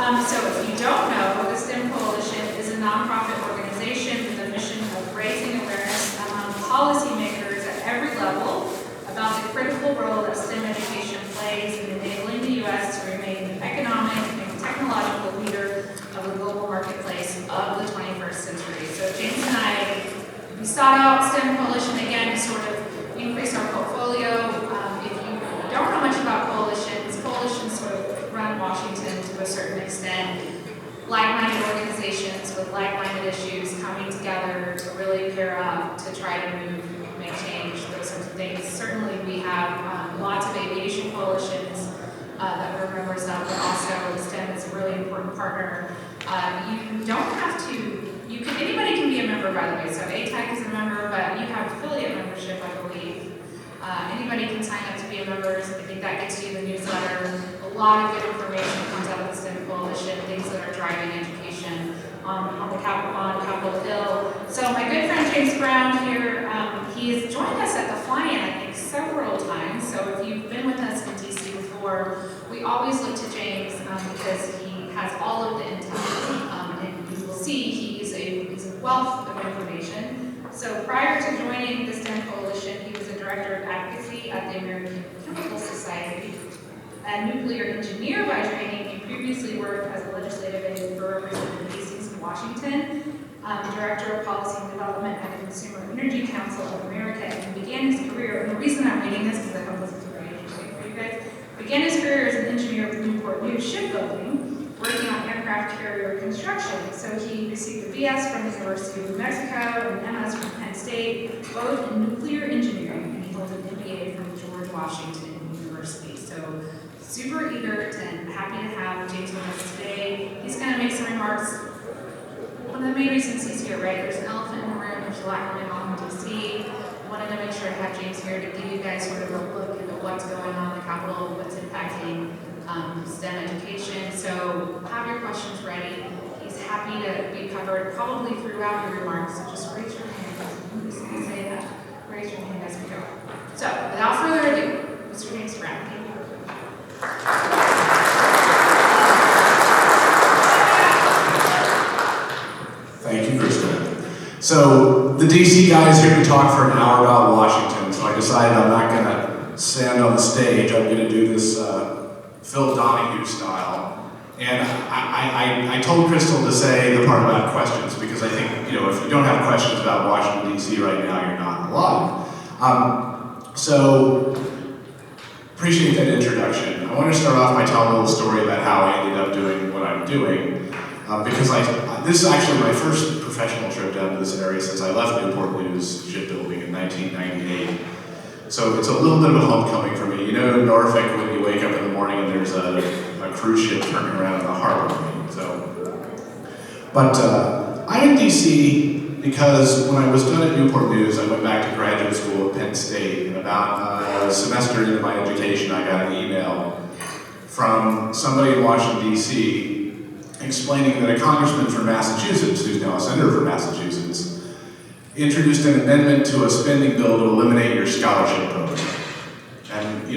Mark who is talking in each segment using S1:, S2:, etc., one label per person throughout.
S1: So if you don't know, the STEM Coalition is a nonprofit organization with a mission of raising awareness among policymakers at every level about the critical role that STEM education plays in enabling the U.S. to remain an economic and technological leader of the global marketplace of the 21st century. So James and I, we sought out STEM Coalition again to sort of increase our portfolio. If you don't know much about coalitions sort of run Washington to a certain extent. Like-minded organizations with like-minded issues coming together to really pair up to try to make change, those sorts of things. Certainly we have lots of aviation coalitions that we're members of, but also STEM is a really important partner. You don't have to, anybody can be a member, by the way. So ATEC is a member, but you have affiliate membership, I believe. Anybody can sign up to be a member. I think that gets you the newsletter. A lot of good information comes out of the STEM Coalition, things that are driving education on Capitol Hill. So my good friend James Brown here, he has joined us at the fly-in, I think, several times. So if you've been with us in DC before, we always look to James because he has all of the intel, and you will see he's a wealth of information. So prior to joining the STEM Coalition, he was a director of advocacy at the American Chemical Society, a nuclear engineer by training. He previously worked as a legislative aide for Representative Casey's in Washington, director of policy and development at the Consumer Energy Council of America, and began his career, and the reason I'm reading this, because I hope this is very interesting for you guys, began his career as an engineer with Newport News Shipbuilding, working on aircraft carrier construction. So he received a BS from the University of New Mexico and MS from Penn State, both in nuclear engineering, and he holds an MBA from George Washington University. So super eager and happy to have James with us today. He's going to make some remarks. One of the main reasons he's here, right? There's an elephant in the room. There's a lot going on in DC. I wanted to make sure to have James here to give you guys sort of a look into what's going on in the Capitol, what's impacting STEM education. So have your questions ready. He's happy to be covered probably throughout your remarks. So just raise your hand. I'm just going to say that. Raise your hand as we go. So without further ado, Mr. James Brown.
S2: Thank you, Krista. So the DC guy is here to talk for an hour about Washington, so I decided I'm not going to stand on the stage. I'm going to do this Phil Donahue style. And I told Crystal to say the part about questions, because I think, if you don't have questions about Washington, D.C. right now, you're not alive. So appreciate that introduction. I want to start off by telling a little story about how I ended up doing what I'm doing, because this is actually my first professional trip down to this area since I left Newport News Shipbuilding in 1998. So it's a little bit of a homecoming for me. In Norfolk, when you wake up in the morning and there's a cruise ship turning around in the harbor. But I'm in DC because when I was done at Newport News, I went back to graduate school at Penn State, and about a semester into my education, I got an email from somebody in Washington, D.C., explaining that a congressman from Massachusetts, who's now a senator from Massachusetts, introduced an amendment to a spending bill to eliminate your scholarship program. And,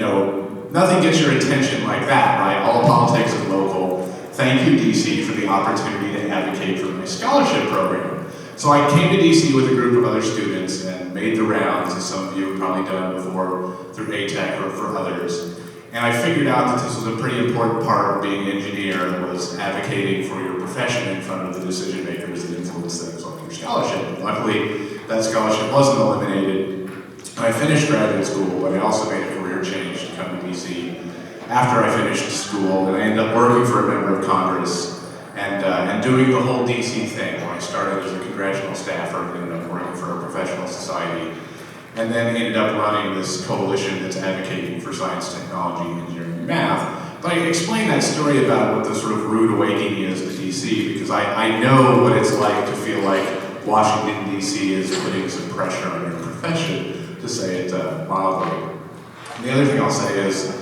S2: nothing gets your attention like that, right? All politics is local. Thank you, DC, for the opportunity to advocate for my scholarship program. So I came to DC with a group of other students and made the rounds, as some of you have probably done before through ATEC or for others. And I figured out that this was a pretty important part of being an engineer, was advocating for your profession in front of the decision makers that influence things like your scholarship. Luckily, that scholarship wasn't eliminated. And I finished graduate school, but I also made a career change to come to DC after I finished school, and I ended up working for a member of Congress and doing the whole DC thing. When I started as a congressional staffer, and ended up working for a professional society, and then ended up running this coalition that's advocating for science, technology, engineering, and math. But I explained that story about what the sort of rude awakening is to DC, because I know what it's like to feel like Washington, D.C. is putting some pressure on your profession, to say it mildly. And the other thing I'll say is,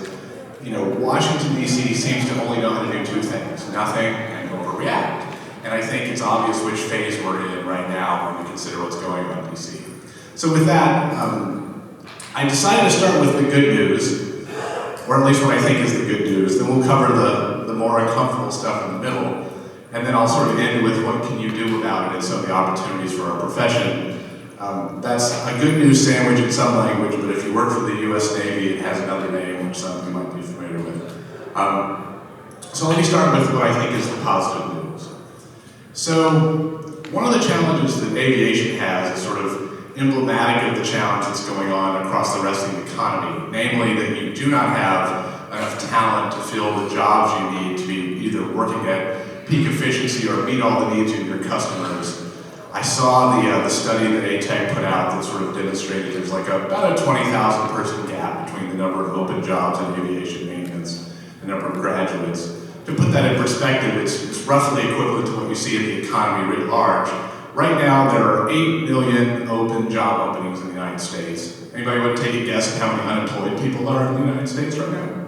S2: Washington, D.C. seems to only know how to do two things: nothing and overreact. And I think it's obvious which phase we're in right now when we consider what's going on in D.C. So with that, I decided to start with the good news, or at least what I think is the good news. Then we'll cover the more uncomfortable stuff in the middle. And then I'll sort of end with what can you do about it and some of the opportunities for our profession. That's a good news sandwich in some language, but if you work for the US Navy, it has another name, which some of you might be familiar with. So let me start with what I think is the positive news. So one of the challenges that aviation has is sort of emblematic of the challenge that's going on across the rest of the economy, namely that you do not have enough talent to fill the jobs you need to be either working at peak efficiency or meet all the needs of your customers. I saw the study that ATEC put out that sort of demonstrated there's like about a 20,000 person gap between the number of open jobs in aviation maintenance and the number of graduates. To put that in perspective, it's roughly equivalent to what you see in the economy writ large. Right now, there are 8 million open job openings in the United States. Anybody want to take a guess at how many unemployed people are in the United States right now?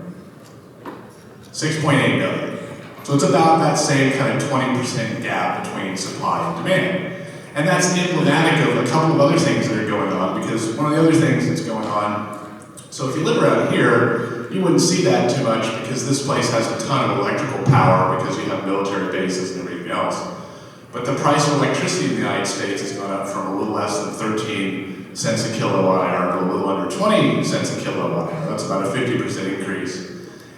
S2: 6.8 million. So it's about that same kind of 20% gap between supply and demand. And that's emblematic of a couple of other things that are going on, because one of the other things that's going on, so if you live around here, you wouldn't see that too much because this place has a ton of electrical power because you have military bases and everything else. But the price of electricity in the United States has gone up from a little less than 13 cents a kilowatt hour to a little under 20 cents a kilowatt hour. That's about a 50% increase.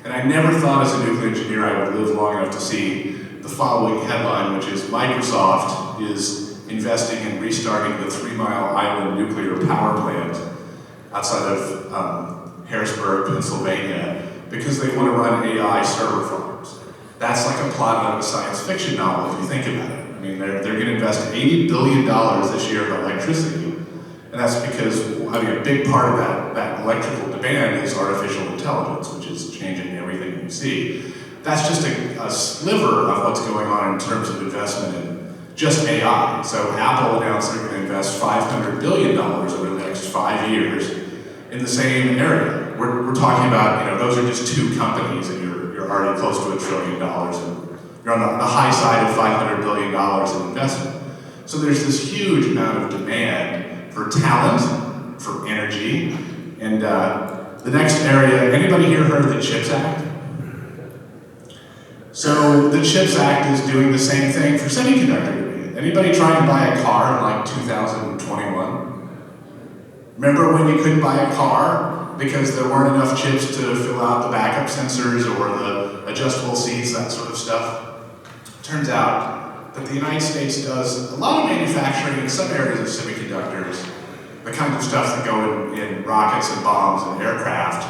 S2: And I never thought as a nuclear engineer I would live long enough to see the following headline, which is Microsoft is investing in restarting the 3 Mile Island nuclear power plant outside of Harrisburg, Pennsylvania, because they want to run AI server farms. That's like a plot out of a science fiction novel if you think about it. I mean, they're going to invest $80 billion this year in electricity, and that's because a big part of that electrical demand is artificial intelligence, which is changing everything you see. That's just a sliver of what's going on in terms of investment in just AI. So Apple announced they're going to invest $500 billion over the next 5 years in the same area. We're talking about, those are just two companies, and you're already close to $1 trillion, and you're on the high side of $500 billion in investment. So there's this huge amount of demand for talent, for energy, and the next area, anybody here heard of the CHIPS Act? So the CHIPS Act is doing the same thing for semiconductor demand. Anybody trying to buy a car in like 2021? Remember when you couldn't buy a car because there weren't enough chips to fill out the backup sensors or the adjustable seats, that sort of stuff? Turns out that the United States does a lot of manufacturing in some areas of semiconductors, the kind of stuff that go in rockets and bombs and aircraft,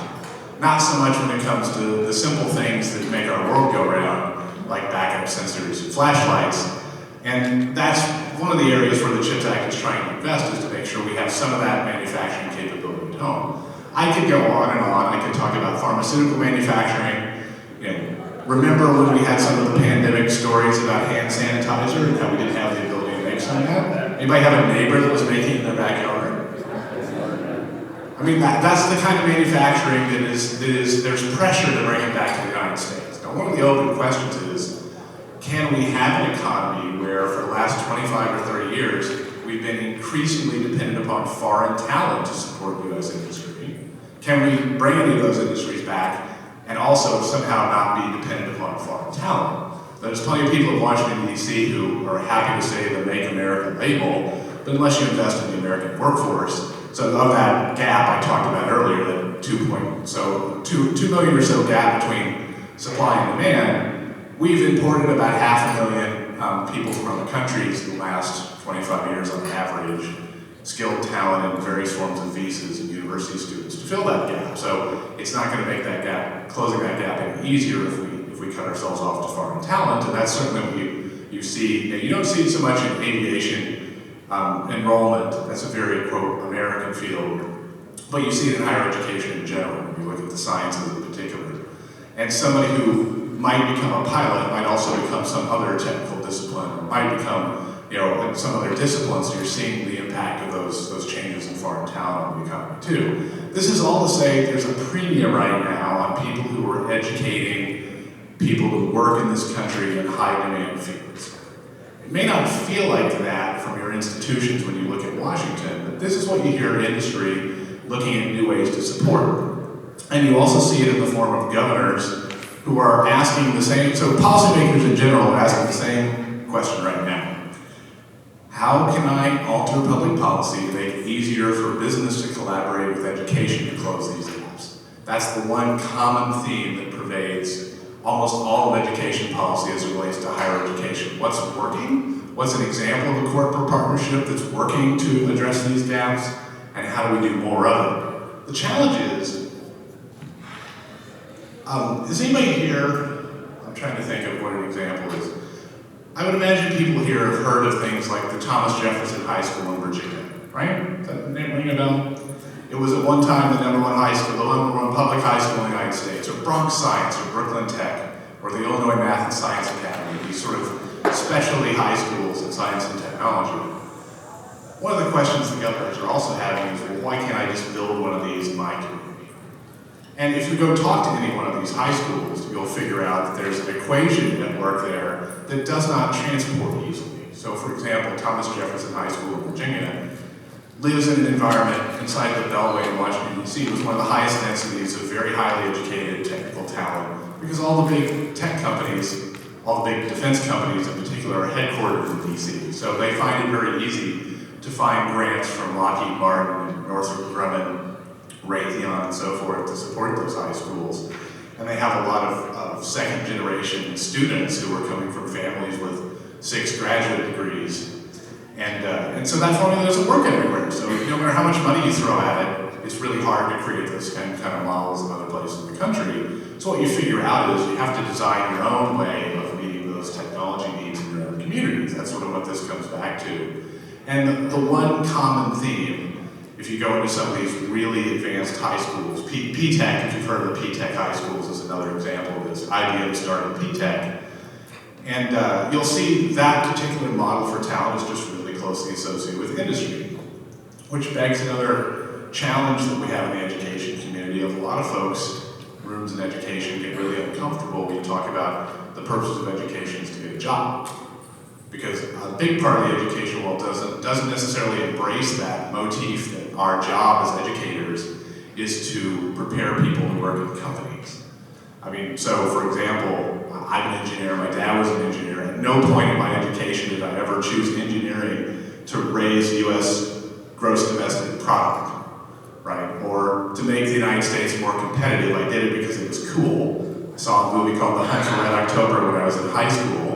S2: not so much when it comes to the simple things that make our world go round, like backup sensors and flashlights. And that's one of the areas where the CHIPS Act is trying to invest, is to make sure we have some of that manufacturing capability at home. I could go on and on. I could talk about pharmaceutical manufacturing. Remember when we had some of the pandemic stories about hand sanitizer and how we didn't have the ability to make some of that? Anybody have a neighbor that was making it in their backyard? I mean, that's the kind of manufacturing that is, there's pressure to bring it back to the United States. Now, one of the open questions is, can we have an economy where for the last 25 or 30 years, we've been increasingly dependent upon foreign talent to support U.S. industry? Can we bring any of those industries back and also somehow not be dependent upon foreign talent? There's plenty of people in Washington, D.C. who are happy to say the Make America label, but unless you invest in the American workforce, so of that gap I talked about earlier, that 2 million or so gap between supply and demand, we've imported about 500,000 people from other countries in the last 25 years on average, skilled talent and various forms of visas and university students to fill that gap. So it's not going to make that gap, closing that gap any easier if we cut ourselves off to foreign talent, and that's certainly what you see. You don't see it so much in aviation enrollment. That's a very, quote, American field, but you see it in higher education in general when you look at the sciences in particular. And somebody who might become a pilot might also become some other technical discipline, or might become, in some other disciplines. So you're seeing the impact of those changes in foreign talent on the economy too. This is all to say there's a premium right now on people who are educating people who work in this country in high demand fields. It may not feel like that from your institutions when you look at Washington, but this is what you hear industry looking at new ways to support. And you also see it in the form of governors who are asking the same, so policymakers in general are asking the same question right now. How can I alter public policy to make it easier for business to collaborate with education to close these gaps? That's the one common theme that pervades almost all of education policy as it relates to higher education. What's working? What's an example of a corporate partnership that's working to address these gaps? And how do we do more of it? The challenge is anybody here, I'm trying to think of what an example is. I would imagine people here have heard of things like the Thomas Jefferson High School in Virginia, right? Does that name ring a bell? It was at one time the #1 high school, the #1 public high school in the United States, or Bronx Science, or Brooklyn Tech, or the Illinois Math and Science Academy, these sort of specialty high schools in science and technology. One of the questions the governors are also having is, well, why can't I just build one of these in my community? And if you go talk to any one of these high schools, you'll figure out that there's an equation at work there that does not transport easily. So for example, Thomas Jefferson High School in Virginia lives in an environment inside the Beltway in Washington, D.C. with one of the highest densities of very highly educated technical talent, because all the big tech companies, all the big defense companies in particular, are headquartered in D.C. So they find it very easy to find grants from Lockheed Martin and Northrop Grumman, Raytheon, and so forth to support those high schools. And they have a lot of second generation students who are coming from families with 6 graduate degrees. And so that formula doesn't work everywhere. So no matter how much money you throw at it, it's really hard to create those kind of models in other places in the country. So what you figure out is you have to design your own way of meeting those technology needs in your own communities. That's sort of what this comes back to. And the one common theme, if you go into some of these really advanced high schools, PTEC, if you've heard of the PTEC high schools, is another example of this. IBM started PTEC. And you'll see that particular model for talent is just really closely associated with industry, which begs another challenge that we have in the education community. Of a lot of folks, rooms in education get really uncomfortable when you talk about the purpose of education is to get a job. Because a big part of the education world doesn't necessarily embrace that motif that our job as educators is to prepare people to work in companies. I mean, so for example, I'm an engineer, my dad was an engineer. At no point in my education did I ever choose engineering to raise US gross domestic product, right? Or to make the United States more competitive. I did it because it was cool. I saw a movie called The Hunt for Red October when I was in high school.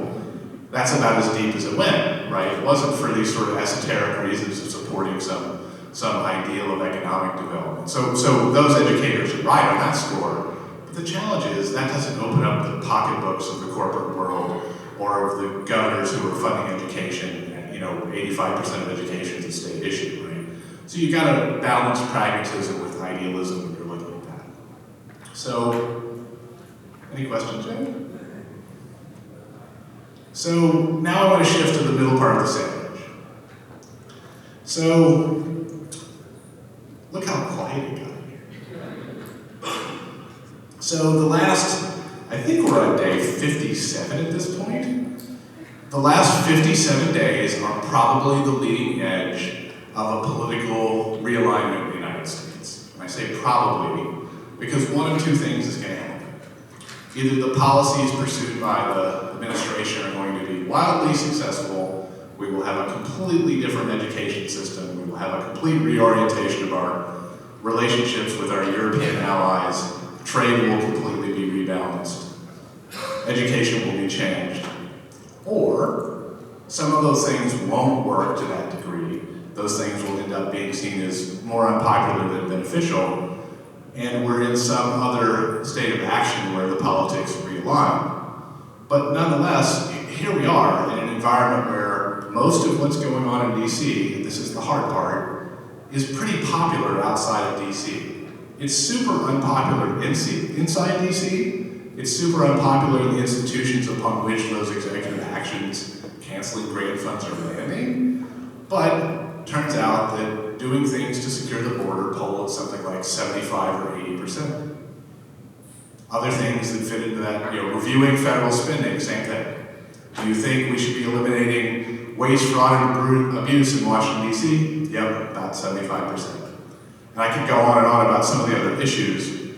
S2: That's about as deep as it went, right? It wasn't for these sort of esoteric reasons of supporting some ideal of economic development. So those educators are right on that score. But the challenge is that doesn't open up the pocketbooks of the corporate world or of the governors who are funding education. And, 85% of education is a state issue, right? So you got to balance pragmatism with idealism when you're looking at that. So, any questions, Jay? So now I want to shift to the middle part of the sandwich. So look how quiet it got here. So the last, I think we're on day 57 at this point. The last 57 days are probably the leading edge of a political realignment in the United States. And I say probably because one of two things is going to happen. Either the policies pursued by the administration are going to be wildly successful, we will have a completely different education system, we will have a complete reorientation of our relationships with our European allies, trade will completely be rebalanced, education will be changed. Or some of those things won't work to that degree. Those things will end up being seen as more unpopular than beneficial, and we're in some other state of action where the politics realign. But nonetheless, here we are in an environment where most of what's going on in DC, and this is the hard part, is pretty popular outside of DC. It's super unpopular inside DC. It's super unpopular in the institutions upon which those executive actions canceling grant funds are landing. But turns out that doing things to secure the border poll at something like 75 or 80%. Other things that fit into that, reviewing federal spending, same thing. Do you think we should be eliminating waste, fraud, and abuse in Washington, D.C.? Yep, about 75%. And I could go on and on about some of the other issues.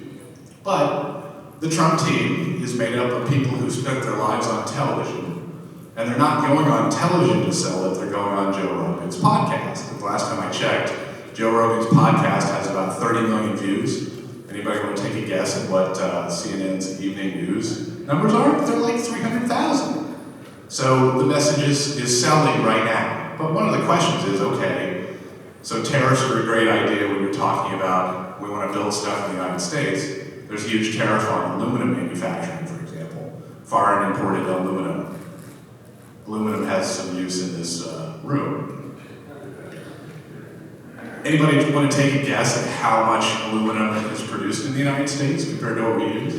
S2: But the Trump team is made up of people who spent their lives on television, and they're not going on television to sell it, they're going on Joe Rogan's podcast. The last time I checked, Joe Rogan's podcast has about 30 million views. Anybody want to take a guess at what CNN's evening news numbers are? They're like 300,000. So the message is selling right now. But one of the questions is, okay, so tariffs are a great idea when you're talking about we want to build stuff in the United States. There's a huge tariff on aluminum manufacturing, for example, foreign imported aluminum. Aluminum has some use in this room. Anybody want to take a guess at how much aluminum is produced in the United States compared to what we use?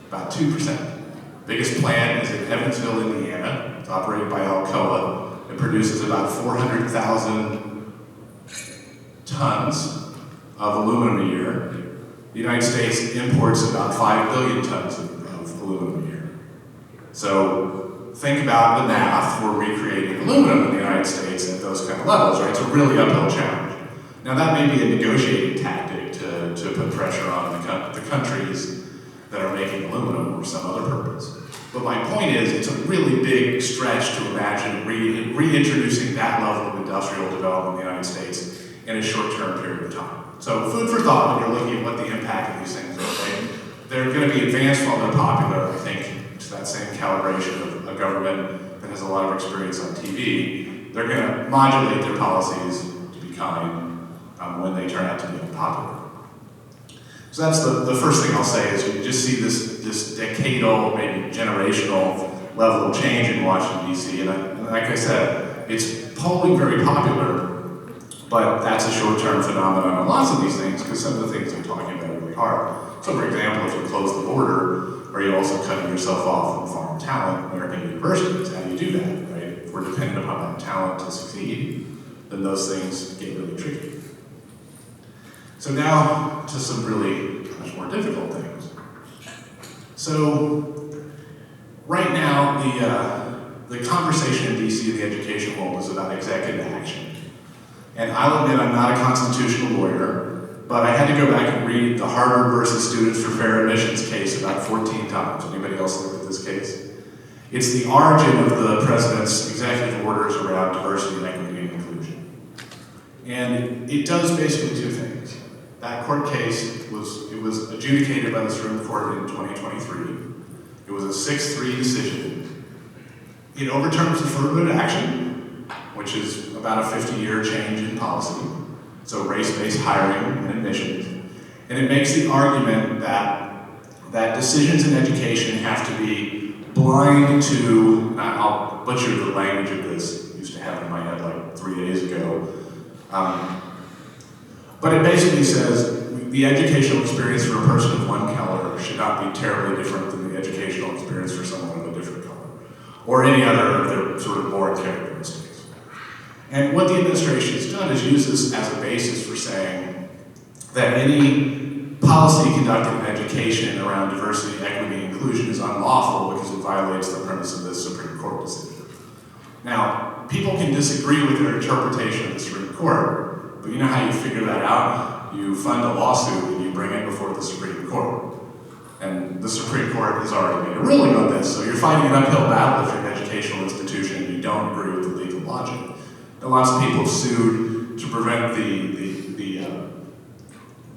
S2: About 2%. Biggest plant is in Evansville, Indiana. It's operated by Alcoa. It produces about 400,000 tons of aluminum a year. The United States imports about 5 billion tons of aluminum a year. So think about the math for recreating aluminum in the United States at those kind of levels, right? It's a really uphill challenge. Now that may be a negotiating tactic to put pressure on the countries that are making aluminum for some other purpose. But my point is, it's a really big stretch to imagine reintroducing that level of industrial development in the United States in a short-term period of time. So food for thought when you're looking at what the impact of these things are. They're going to be advanced while they're popular, I think. It's that same calibration of a government that has a lot of experience on TV. They're going to modulate their policies, to be kind, when they turn out to be unpopular. So that's the first thing I'll say is you just see this decadal, maybe generational level of change in Washington, D.C. And like I said, it's polling very popular, but that's a short-term phenomenon on lots of these things because some of the things they're talking about are really hard. So for example, if you close the border, are you also cutting yourself off from foreign talent in American universities? How do you do that, right? If we're dependent upon that talent to succeed, then those things get really tricky. So now to some really much more difficult things. So right now, the conversation in DC in the education world is about executive action. And I'll admit I'm not a constitutional lawyer, but I had to go back and read the Harvard versus Students for Fair Admissions case about 14 times. Anybody else look at this case? It's the origin of the president's executive orders around diversity, equity, and inclusion. And it does basically two things. That court case was adjudicated by the Supreme Court in 2023. It was a 6-3 decision. It overturns affirmative action, which is about a 50-year change in policy, so race-based hiring and admissions. And it makes the argument that decisions in education have to be blind to, I'll butcher the language of this, I used to have it in my head like 3 days ago. But it basically says the educational experience for a person of one color should not be terribly different than the educational experience for someone of a different color, or any other of their sort of moral characteristics. And what the administration has done is use this as a basis for saying that any policy conducted in education around diversity, equity, and inclusion is unlawful because it violates the premise of this Supreme Court decision. Now, people can disagree with their interpretation of the Supreme Court, but you know how you figure that out? You fund a lawsuit and you bring it before the Supreme Court. And the Supreme Court has already made a ruling on this, so you're fighting an uphill battle if you're an educational institution and you don't agree with the legal logic. And lots of people have sued to prevent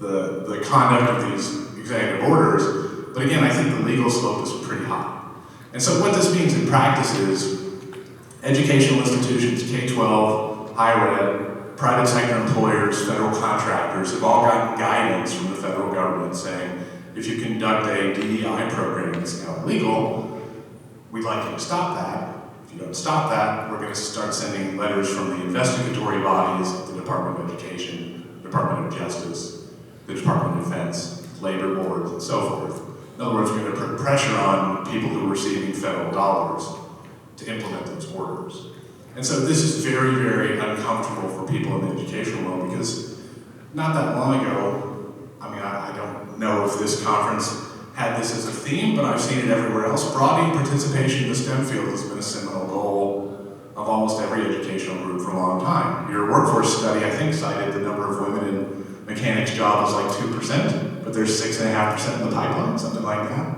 S2: the conduct of these executive orders, but again, I think the legal slope is pretty high. And so what this means in practice is educational institutions, K-12, higher ed, private sector employers, federal contractors have all gotten guidance from the federal government saying, if you conduct a DEI program that's now illegal, we'd like you to stop that. If you don't stop that, we're going to start sending letters from the investigatory bodies, the Department of Education, Department of Justice, the Department of Defense, labor boards, and so forth. In other words, we're going to put pressure on people who are receiving federal dollars to implement those orders. And so this is very, very uncomfortable for people in the educational world because not that long ago, I don't know if this conference had this as a theme, but I've seen it everywhere else. Broadening participation in the STEM field has been a seminal goal of almost every educational group for a long time. Your workforce study, I think, cited the number of women in mechanics jobs as like 2%, but there's 6.5% in the pipeline, something like that.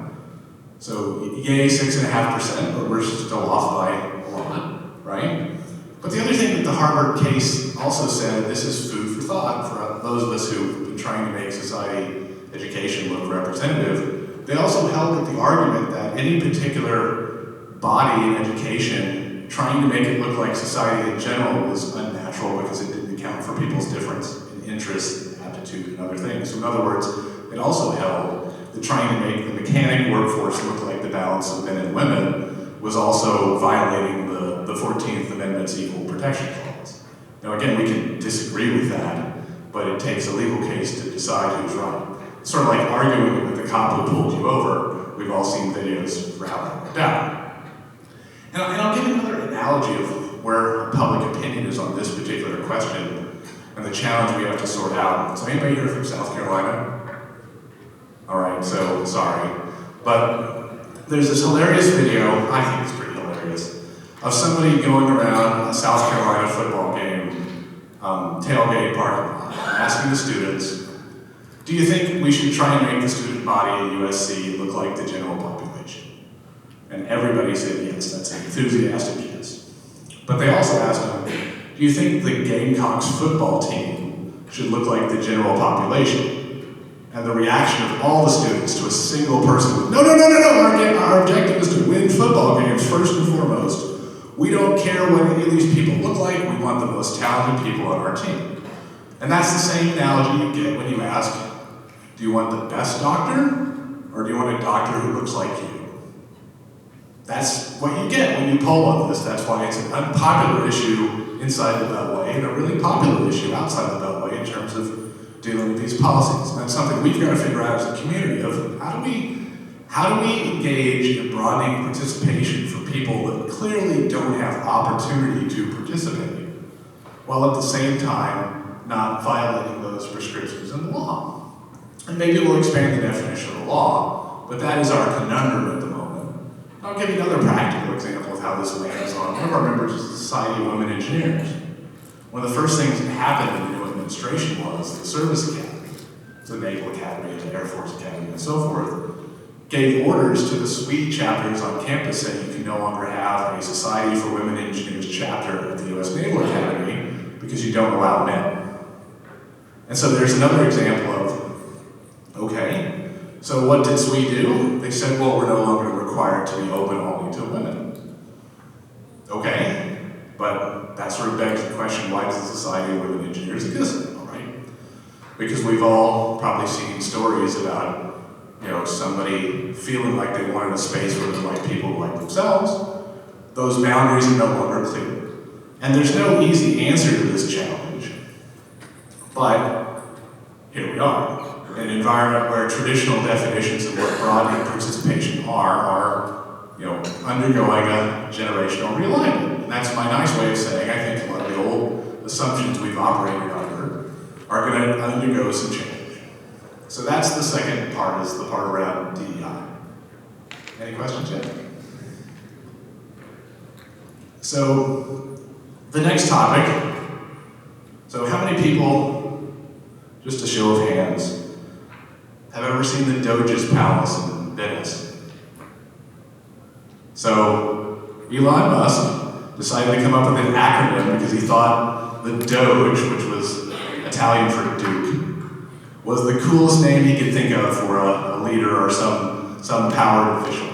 S2: So yay, 6.5%, but we're still off by a lot, right? But the other thing that the Harvard case also said, and this is food for thought for those of us who've been trying to make society education look representative, they also held that the argument that any particular body in education trying to make it look like society in general was unnatural because it didn't account for people's difference in interests, aptitude, and other things. So in other words, it also held that trying to make the mechanic workforce look like the balance of men and women was also violating the 14th Amendment's Equal Protection Clause. Now again, we can disagree with that, but it takes a legal case to decide who's right. It's sort of like arguing with the cop who pulled you over. We've all seen videos for how that worked out. And I'll give another analogy of where public opinion is on this particular question and the challenge we have to sort out. So anybody here from South Carolina? All right, so sorry. But there's this hilarious video, I think it's pretty hilarious, of somebody going around a South Carolina football game, tailgate parking lot, asking the students, do you think we should try and make the student body at USC look like the general population? And everybody said yes, that's an enthusiastic yes. But they also asked them, do you think the Gamecocks football team should look like the general population? And the reaction of all the students to a single person was, no, our objective is to win football games first and foremost. We don't care what any of these people look like, we want the most talented people on our team. And that's the same analogy you get when you ask, do you want the best doctor, or do you want a doctor who looks like you? That's what you get when you poll on this. That's why it's an unpopular issue inside the Beltway and a really popular issue outside the Beltway in terms of dealing with these policies. And that's something we've got to figure out as a community of how do we engage in broadening participation for people that clearly don't have opportunity to participate, while at the same time not violating those prescriptions in the law. And maybe we'll expand the definition of the law, but that is our conundrum at the moment. I'll give you another practical example of how this lands on one of our members of the Society of Women Engineers. One of the first things that happened in the new administration was the Service Academy, the Naval Academy, the Air Force Academy, and so forth, gave orders to the SWE chapters on campus saying you can no longer have a Society for Women Engineers chapter at the U.S. Naval Academy because you don't allow men. And so there's another example of, okay, so what did SWE do? They said, well, we're no longer required to be open only to women. Okay, but that sort of begs the question, why does the Society of Women Engineers exist, all right? Because we've all probably seen stories about, somebody feeling like they wanted a space where they like people like themselves. Those boundaries are no longer clear. And there's no easy answer to this challenge, but here we are. In an environment where traditional definitions of what broadening participation are undergoing a generational realignment. And that's my nice way of saying I think a lot of the old assumptions we've operated under are going to undergo some change. So that's the second part, is the part around DEI. Any questions yet? So the next topic, so how many people, just a show of hands, have ever seen the Doge's Palace in Venice? So Elon Musk decided to come up with an acronym because he thought the Doge, which was Italian for Duke, was the coolest name he could think of for a leader or some powered official.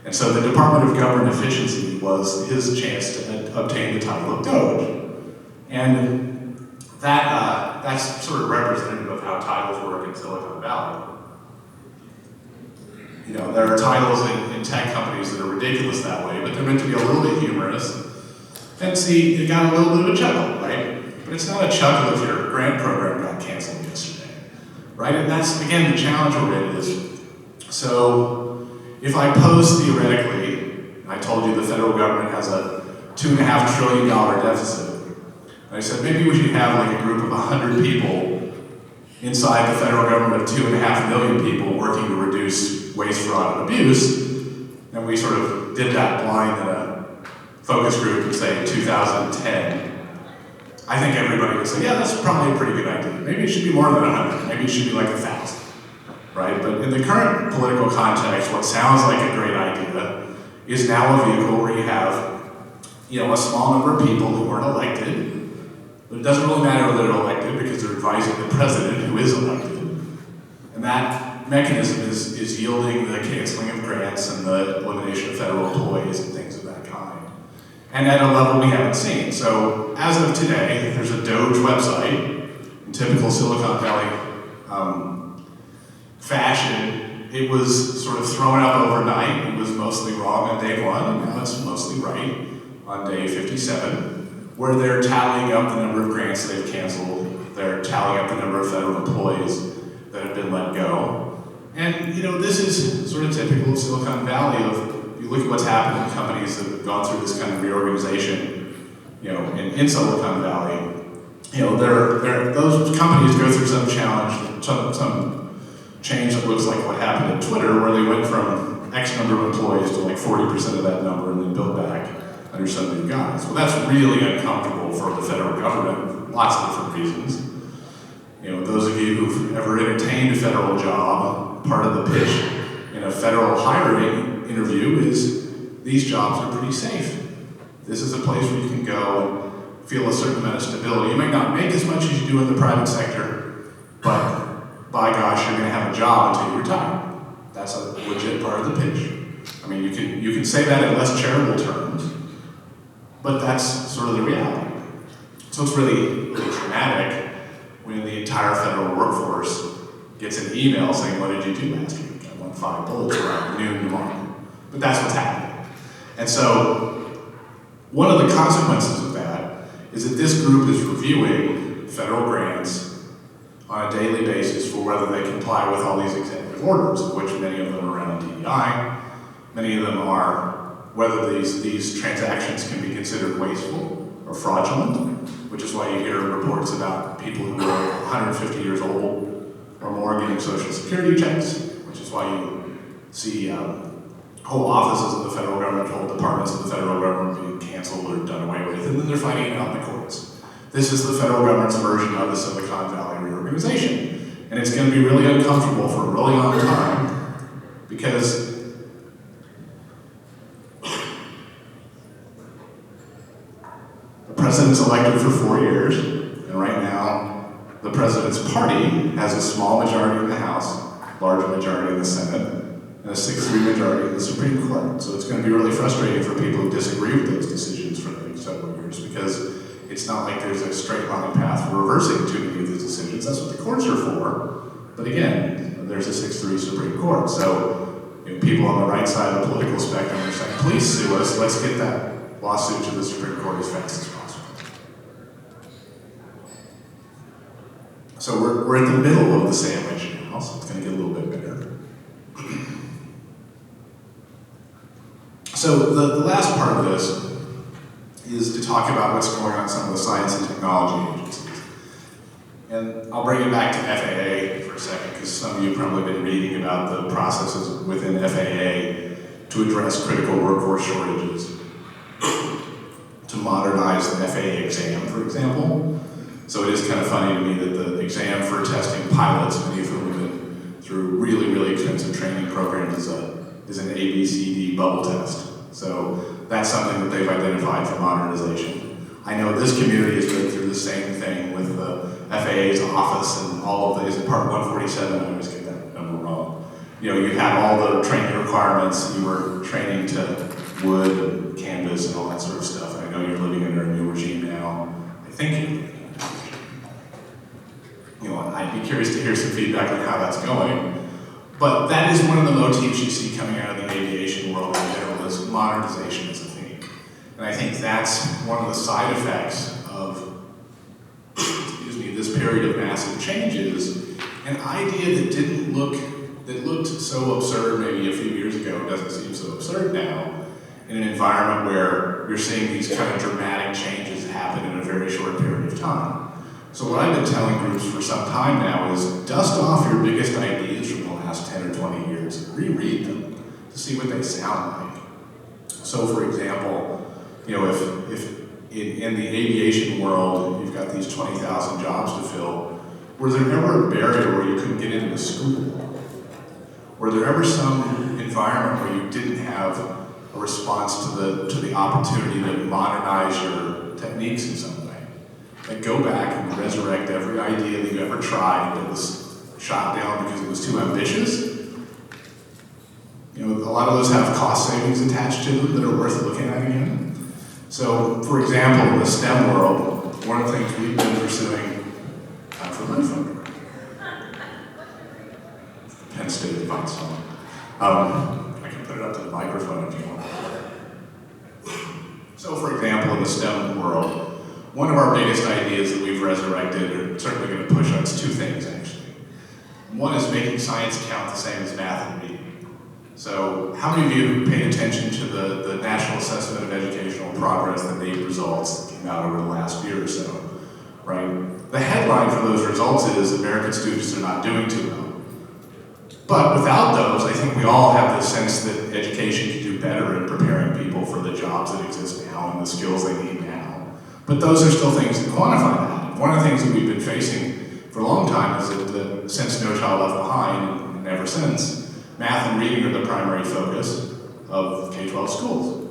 S2: And so the Department of Government Efficiency was his chance to obtain the title of Doge. And that's sort of representative of how titles work in Silicon Valley. There are titles in tech companies that are ridiculous that way, but they're meant to be a little bit humorous. And see, you got a little bit of a chuckle, right? But it's not a chuckle if your grant program got canceled yesterday, right? And that's, again, the challenge we're in is, so if I pose theoretically, and I told you the federal government has a $2.5 trillion deficit, and I said maybe we should have like a group of 100 people inside the federal government of 2.5 million people working to reduce waste, fraud, and abuse, and we sort of did that blind in a focus group in, say, 2010, I think everybody would say, yeah, that's probably a pretty good idea. Maybe it should be more than 100. Maybe it should be like 1,000, right? But in the current political context, what sounds like a great idea is now a vehicle where you have, a small number of people who weren't elected, but it doesn't really matter whether they're elected because they're advising the president who is elected. And that mechanism is yielding the canceling of grants and the elimination of federal employees and things of that kind. And at a level we haven't seen. So as of today, there's a Doge website, in typical Silicon Valley fashion. It was sort of thrown up overnight. It was mostly wrong on day one, and now it's mostly right on day 57, where they're tallying up the number of grants they've canceled. They're tallying up the number of federal employees that have been let go. And this is sort of typical of Silicon Valley. Of you look at what's happened in companies that have gone through this kind of reorganization, in Silicon Valley. Those companies go through some challenge, some change that looks like what happened at Twitter, where they went from X number of employees to like 40% of that number and then built back under some new guys. Well, that's really uncomfortable for the federal government for lots of different reasons. Those of you who've ever entertained a federal job, part of the pitch in a federal hiring interview is these jobs are pretty safe. This is a place where you can go and feel a certain amount of stability. You might not make as much as you do in the private sector, but by gosh, you're going to have a job until you retire. That's a legit part of the pitch. I mean, you can say that in less charitable terms, but that's sort of the reality. So it's really traumatic when the entire federal workforce gets an email saying, what did you do last week? I won 5 bullets around noon tomorrow. But that's what's happening. And so one of the consequences of that is that this group is reviewing federal grants on a daily basis for whether they comply with all these executive orders, of which many of them are around DEI. Many of them are whether these transactions can be considered wasteful or fraudulent, which is why you hear reports about people who are 150 years old or more getting Social Security checks, which is why you see whole offices of the federal government, whole departments of the federal government being canceled or done away with, and then they're fighting it out in the courts. This is the federal government's version of the Silicon Valley reorganization, and it's going to be really uncomfortable for a really long time because the president's elected for 4 years, and right now the president's party has a small majority in the House, large majority in the Senate, and a 6-3 majority in the Supreme Court. So it's going to be really frustrating for people who disagree with those decisions for the next several years because it's not like there's a straight line path for reversing too many of these decisions. That's what the courts are for. But again, there's a 6-3 Supreme Court. So people on the right side of the political spectrum are saying, please sue us, let's get that lawsuit to the Supreme Court as fast as possible. So we're in the middle of the sandwich now, so it's going to get a little bit better. So the last part of this is to talk about what's going on in some of the science and technology agencies. And I'll bring it back to FAA for a second, because some of you have probably been reading about the processes within FAA to address critical workforce shortages, to modernize the FAA exam, for example. So it is kind of funny to me that the exam for testing pilots, many of whom have been through really, really expensive training programs, is an ABCD bubble test. So that's something that they've identified for modernization. I know this community has been through the same thing with the FAA's office and all of these. In Part 147, I always get that number wrong. You had all the training requirements. You were training to wood and canvas and all that sort of stuff. And I know you're living under a new regime now. I think you're living under a new regime. I'd be curious to hear some feedback on how that's going. But that is one of the motifs you see coming out of the aviation world in general, is modernization as a theme. And I think that's one of the side effects of, this period of massive changes. An idea that looked so absurd maybe a few years ago doesn't seem so absurd now in an environment where you're seeing these kind of dramatic changes happen in a very short period of time. So what I've been telling groups for some time now is dust off your biggest ideas from the last 10 or 20 years and reread them to see what they sound like. So for example, if in the aviation world you've got these 20,000 jobs to fill, was there ever a barrier where you couldn't get into a school? Were there ever some environment where you didn't have a response to the opportunity to modernize your techniques in some way? Like go back and resurrect every idea that you ever tried that was shot down because it was too ambitious? You know, a lot of those have cost savings attached to them that are worth looking at again. So, for example, in the STEM world, one of the things we've been pursuing, for my phone, Penn State advice on. I can put it up to the microphone if you want. So, for example, in the STEM world, one of our biggest ideas that we've resurrected are certainly going to push us two things, actually. One is making science count the same as math and reading. So, how many of you paid attention to the National Assessment of Educational Progress, the NAEP results that came out over the last year or so, right? The headline for those results is American students are not doing too well. But without those, I think we all have the sense that education can do better in preparing people for the jobs that exist now and the skills they need now. But those are still things that quantify that. One of the things that we've been facing for a long time is that since No Child Left Behind, and ever since, math and reading are the primary focus of K-12 schools.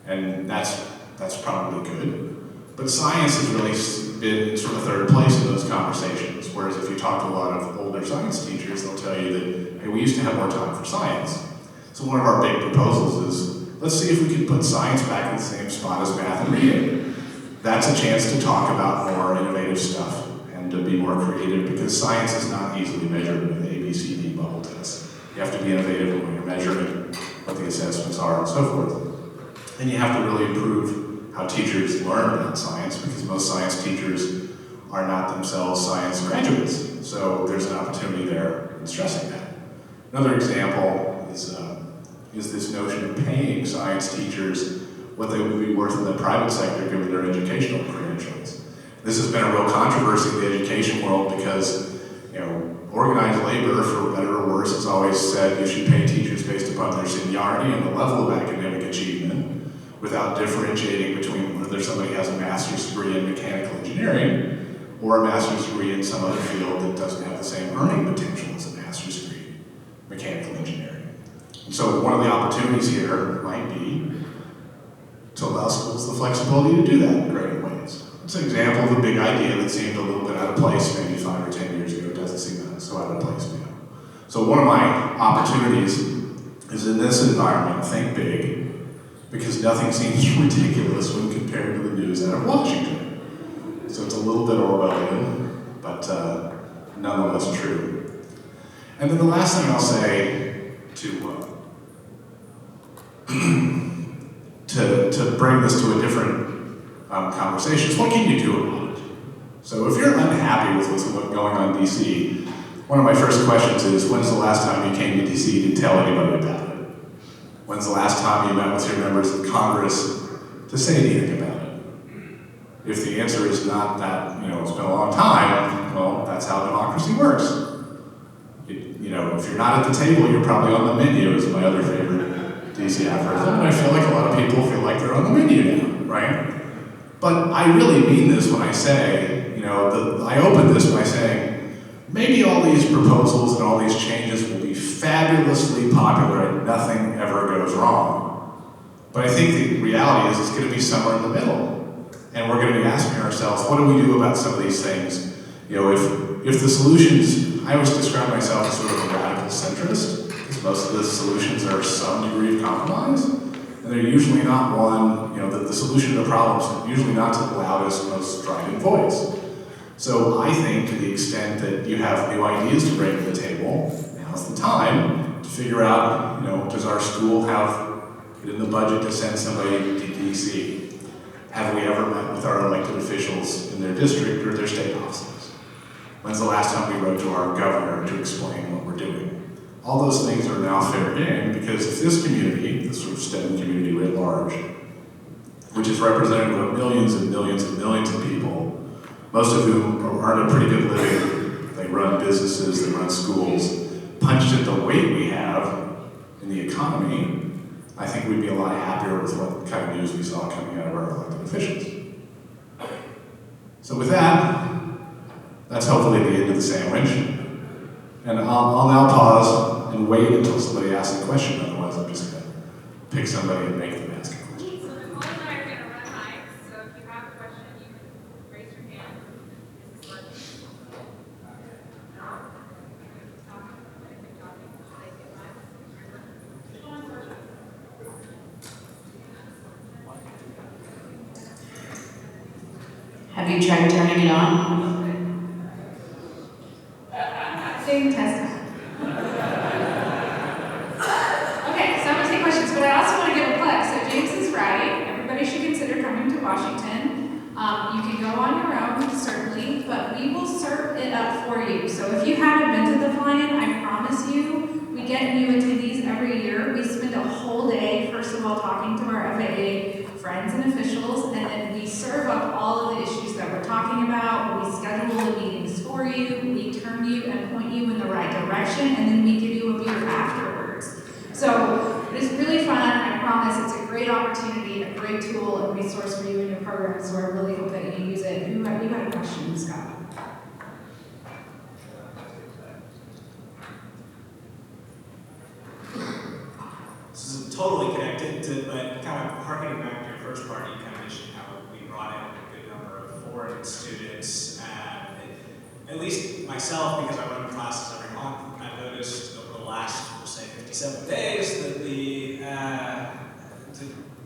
S2: And that's probably good. But science has really been sort of third place in those conversations, whereas if you talk to a lot of older science teachers, they'll tell you that, hey, we used to have more time for science. So one of our big proposals is, let's see if we can put science back in the same spot as math and reading. That's a chance to talk about more innovative stuff and to be more creative, because science is not easily measured with ABCD bubble tests. You have to be innovative when you're measuring what the assessments are and so forth. And you have to really improve how teachers learn about science, because most science teachers are not themselves science graduates. So there's an opportunity there in stressing that. Another example is this notion of paying science teachers what they would be worth in the private sector given their educational credentials. This has been a real controversy in the education world because, you know, organized labor, for better or worse, has always said you should pay teachers based upon their seniority and the level of academic achievement, without differentiating between whether somebody has a master's degree in mechanical engineering or a master's degree in some other field that doesn't have the same earning potential as a master's degree in mechanical engineering. And so one of the opportunities here might be to allow schools the flexibility to do that in greater ways. It's an example of a big idea that seemed a little bit out of place maybe 5 or 10 years ago. It doesn't seem so out of place now. So one of my opportunities is in this environment, think big, because nothing seems ridiculous when compared to the news out of Washington. So it's a little bit Orwellian, but nonetheless true. And then the last thing I'll say to bring this to a different conversation is, what can you do about it? So if you're unhappy with what's going on in DC, one of my first questions is, when's the last time you came to DC to tell anybody about it? When's the last time you met with your members of Congress to say anything about it? If the answer is not that, it's been a long time, well, that's how democracy works. If you're not at the table, you're probably on the menu, is my other favorite DC aphorism. And I feel like a lot of people feel like they're on the menu now, right? But I really mean this when I say, I open this by saying, maybe all these proposals and all these changes will be fabulously popular and nothing ever goes wrong. But I think the reality is it's going to be somewhere in the middle. And we're going to be asking ourselves, what do we do about some of these things? If the solutions, I always describe myself as sort of a radical centrist, because most of the solutions are some degree of compromise. And they're usually not one, the solution to the problems is usually not to the loudest, most strident voice. So I think to the extent that you have new ideas to bring to the table, now's the time to figure out, does our school have it in the budget to send somebody to DC? Have we ever met with our elected officials in their district or their state offices? When's the last time we wrote to our governor to explain what we're doing? All those things are now fair game, because if this community, the sort of STEM community writ large, which is representative of millions and millions and millions of people, most of whom earn a pretty good living, they run businesses, they run schools, punched at the weight we have in the economy, I think we'd be a lot happier with what kind of news we saw coming out of our elected officials. So with that, that's hopefully the end of the sandwich. And I'll now pause and wait until somebody asks a question, otherwise I'm just going to pick somebody and make them ask a question.
S1: So Nicole and I are going to run mics, so if you have a question, you can raise your hand. Is this working?
S3: Have you tried turning it on?
S1: Same test. Okay, so I'm gonna take questions, but I also want to give a plug. So James is right. Everybody should consider coming to Washington. You can go on your own, certainly, but we will serve it up for you. So if you haven't been to the fly-in, I promise you, we get new attendees every year. We spend a whole day, first of all, talking to our FAA friends and officials, and then we serve up all of the issues that we're talking about. We schedule the meetings for you, we turn you and point you in the right direction, and then we give you a beer afterwards. So it is really fun. I promise it's a great opportunity, a great tool, and resource for you in your program. So I really hope that you use it. You had a question, Scott?
S4: This is totally connected to, but kind of harkening back to your first part, you kind of mentioned how we brought in a good number of foreign students. At least myself, because I run classes every month, I've noticed over the last, we'll say, 57 days that the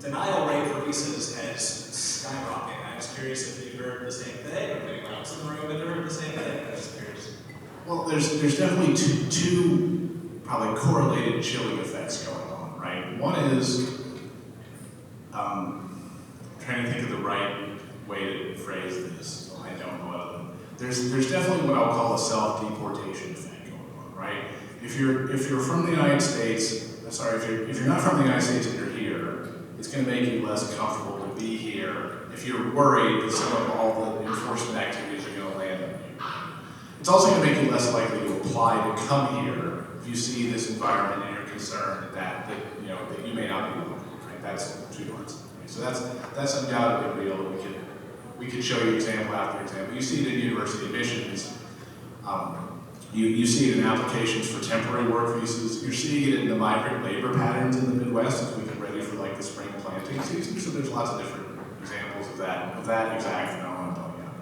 S4: denial rate for visas has skyrocketed. I was curious if you heard the same thing, or if anyone else in the room had heard the same thing. I was curious.
S2: Well, there's definitely two probably correlated chilling effects going on, right? One is, trying to think of the right way to phrase this, so I don't know what other. There's definitely what I'll call a self-deportation effect going on, right? If you're from the United States, if you're not from the United States and you're here, it's going to make you less comfortable to be here if you're worried that some of all the enforcement activities are going to land on you. It's also going to make you less likely to apply to come here if you see this environment and you're concerned that you may not be welcome, right? That's 2 months. Right? So that's undoubtedly real. We could show you example after example. You see it in university admissions. You see it in applications for temporary work visas. You're seeing it in the migrant labor patterns in the Midwest as we get ready for like the spring planting season. So there's lots of different examples of that exact phenomenon I'm talking about.